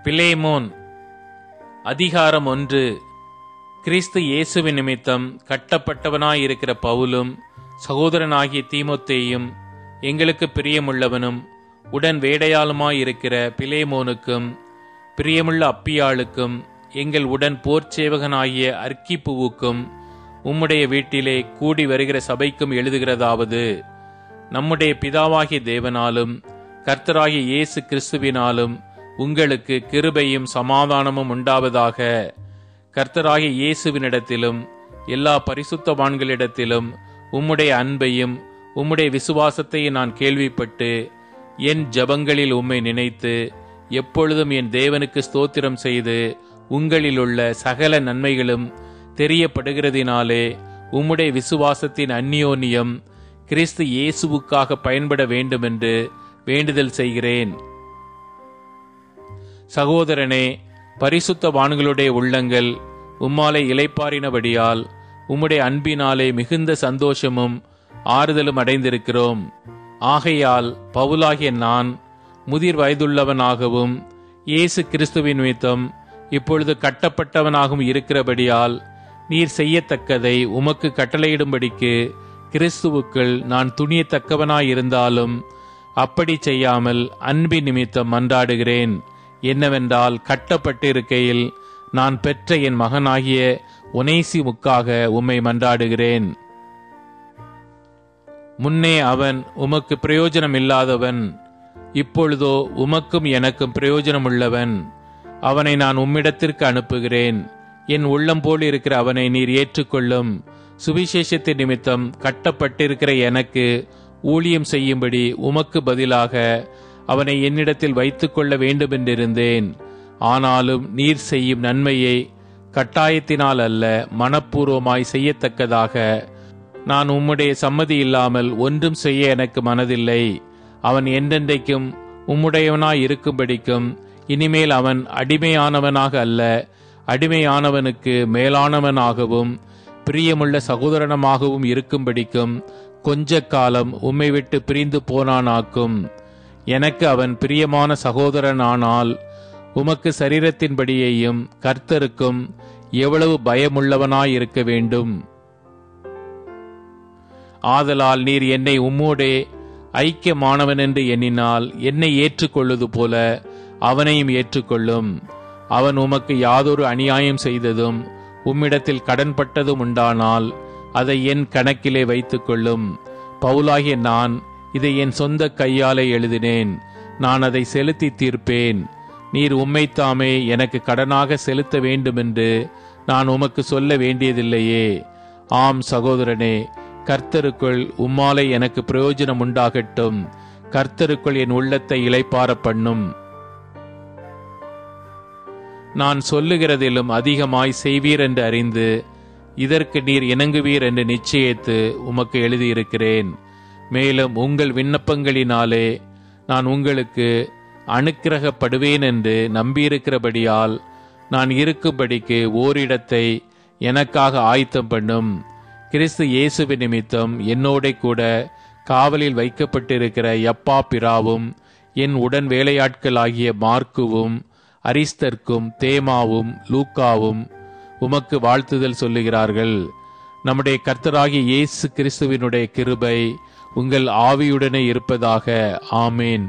பிலேமோன். அதிகாரம் 1. கிறிஸ்து இயேசுவின் நிமித்தம் கட்டப்பட்டவனாயிருக்கிற பவுலும் சகோதரனாகிய தீமோத்தேயும் எங்களுக்கு பிரியமுள்ளவனும் உடன் வேடையாளுமாயிருக்கிற பிலேமோனுக்கும் பிரியமுள்ள அப்பியாளுக்கும் எங்கள் உடன் போர்ச்சேவகனாகிய அர்க்கிப்புவுக்கும் உம்முடைய வீட்டிலே கூடி வருகிற சபைக்கும் எழுதுகிறதாவது: நம்முடைய பிதாவாகிய தேவனாலும் கர்த்தராகிய இயேசு கிறிஸ்துவினாலும் உங்களுக்கு கிருபையும் சமாதானமும் உண்டாவதாக. கர்த்தராகிய இயேசுவினிடத்திலும் எல்லா பரிசுத்தவான்களிடத்திலும் உம்முடைய அன்பையும் உம்முடைய விசுவாசத்தையும் நான் கேள்விப்பட்டு என் ஜெபங்களில் உம்மை நினைத்து எப்பொழுதும் என் தேவனுக்கு ஸ்தோத்திரம் செய்து உங்களிலுள்ள சகல நன்மைகளும் தெரியப்படுகிறதினாலே உம்முடைய விசுவாசத்தின் அந்யோன்யம் கிறிஸ்து இயேசுவுக்காக பயன்பட வேண்டுமென்று வேண்டுதல் செய்கிறேன். சகோதரனே, பரிசுத்தவான்களுடைய உள்ளங்கள் உம்மாலே இளைப்பாறினபடியால் உம்முடைய அன்பினாலே மிகுந்த சந்தோஷமும் ஆறுதலும் அடைந்திருக்கிறோம். ஆகையால் பவுலாகிய நான் முதிர் வயதுள்ளவனாகவும் இயேசு கிறிஸ்துவின் நிமித்தம் இப்பொழுது கட்டப்பட்டவனாகவும் இருக்கிறபடியால் நீர் செய்யத்தக்கதை உமக்கு கட்டளையிடும்படிக்கு கிறிஸ்துவுக்குள் நான் துணியத்தக்கவனாயிருந்தாலும் அப்படி செய்யாமல் அன்பின் நிமித்தம் மன்றாடுகிறேன். என்னவென்றால், கட்டப்பட்டிருக்கையில் நான் பெற்ற என் மகனாகிய ஒனேசிமுக்காக உம்மை மன்றாடுகிறேன். முன்னே அவன் உமக்கு பிரயோஜனம் இல்லாதவன், இப்பொழுதோ உமக்கும் எனக்கும் பிரயோஜனமுள்ளவன். அவனை நான் உம்மிடத்திற்கு அனுப்புகிறேன். என் உள்ளம் போல் இருக்கிற அவனை நீர் ஏற்றுக்கொள்ளும். சுவிசேஷத்தின் நிமித்தம் கட்டப்பட்டிருக்கிற எனக்கு ஊழியம் செய்யும்படி உமக்கு பதிலாக அவனை என்னிடத்தில் வைத்துக் கொள்ள வேண்டுமென்றிருந்தேன். ஆனாலும் நீர் செய்யும் நன்மையை கட்டாயத்தினால் அல்ல, மனப்பூர்வமாய் செய்யத்தக்கதாக நான் உம்முடைய சம்மதி இல்லாமல் ஒன்றும் செய்ய எனக்கு மனதில்லை. அவன் என்றென்றைக்கும் உம்முடையவனாய் இருக்கும்படிக்கும் இனிமேல் அவன் அடிமையானவனாக அல்ல, அடிமையானவனுக்கு மேலானவனாகவும் பிரியமுள்ள சகோதரனமாகவும் இருக்கும்படிக்கும் கொஞ்ச காலம் உம்மை விட்டு பிரிந்து போனானாக்கும். எனக்கு அவன் பிரியமான சகோதரனானால் உமக்கு சரீரத்தின்படியேயும் கர்த்தருக்கும் எவ்வளவு பயமுள்ளவனாயிருக்க வேண்டும். ஆதலால் நீர் என்னை உம்மோடே ஐக்கியமானவன் என்று எண்ணினால் என்னை ஏற்றுக்கொள்வது போல அவனையும் ஏற்றுக்கொள்ளும். அவன் உமக்கு யாதொரு அநியாயம் செய்ததும் உம்மிடத்தில் கடன்பட்டதும் உண்டானால் அதை என் கணக்கிலே வைத்துக் கொள்ளும். பவுலாகிய நான் இதை என் சொந்த கையாலே எழுதினேன். நான் அதை செலுத்தி தீர்ப்பேன். நீர் உம்மைத்தாமே எனக்கு கடனாக செலுத்த வேண்டுமென்று நான் உமக்கு சொல்ல வேண்டியதில்லையே. ஆம் சகோதரனே, கர்த்தருக்குள் உம்மாலே எனக்கு பிரயோஜனம் உண்டாகட்டும். கர்த்தருக்குள் என் உள்ளத்தை இளைப்பார பண்ணும். நான் சொல்லுகிறதிலும் அதிகமாய் செய்வீர் என்று அறிந்து இதற்கு நீர் இணங்குவீர் என்று நிச்சயித்து உமக்கு எழுதியிருக்கிறேன். மேலும் உங்கள் விண்ணப்பங்களினாலே நான் உங்களுக்கு அனுக்கிரகப்படுவேன் என்று நம்பியிருக்கிறபடியால் நான் இருக்கும்படிக்கு ஓரிடத்தை எனக்காக ஆயத்தம் பண்ணும். கிறிஸ்து இயேசுவின் நிமித்தம் என்னோட கூட காவலில் வைக்கப்பட்டிருக்கிற யப்பா பிராவும் என் உடன் வேலையாட்களாகிய மார்க்குவும் அரிஸ்தர்க்கும் தேமாவும் லூக்காவும் உமக்கு வாழ்த்துதல் சொல்லுகிறார்கள். நம்முடைய கர்த்தராகிய இயேசு கிறிஸ்துவினுடைய கிருபை உங்கள் ஆவியுடனே இருப்பதாக. ஆமேன்.